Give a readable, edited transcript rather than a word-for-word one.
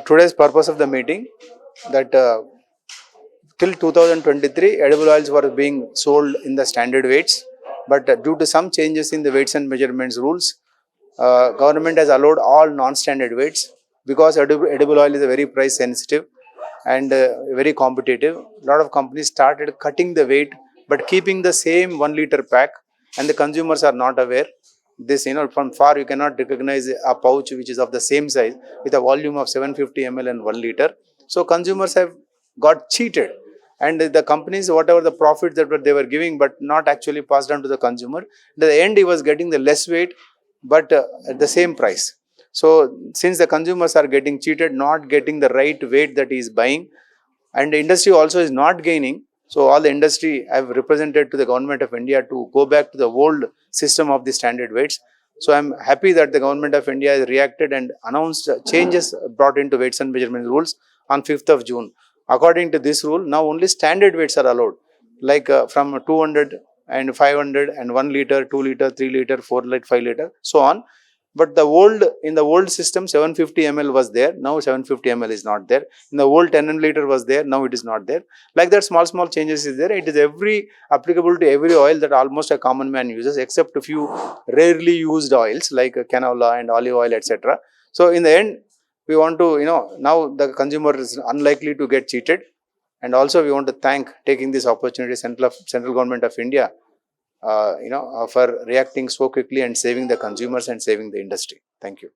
Today's purpose of the meeting that till 2023 edible oils were being sold in the standard weights, but due to some changes in the weights and measurements rules, government has allowed all non-standard weights because edible oil is a very price sensitive and very competitive. A lot of companies started cutting the weight but keeping the same 1 liter pack, and the consumers are not aware. This, from far you cannot recognize a pouch which is of the same size with a volume of 750 ml and 1 liter. So consumers have got cheated, and the companies, whatever the profit that they were giving, but not actually passed on to the consumer. At the end, he was getting the less weight, but at the same price. So since the consumers are getting cheated, not getting the right weight that he is buying, and the industry also is not gaining. So all the industry have represented to the government of India to go back to the old system of the standard weights. So I'm happy that the government of India has reacted and announced changes brought into weights and measurement rules on 5th of June. According to this rule, now only standard weights are allowed, like from 200 and 500 and 1 liter, 2 liter, 3 liter, 4 liter, 5 liter, so on. But in the old system, 750 ml was there. Now 750 ml is not there. In the old 10 liter was there. Now it is not there. Like that, small changes is there. It is applicable to every oil that almost a common man uses, except a few rarely used oils like canola and olive oil, etc. So in the end, we want to, now the consumer is unlikely to get cheated. And also we want to thank taking this opportunity, Central Government of India, for reacting so quickly and saving the consumers and saving the industry. Thank you.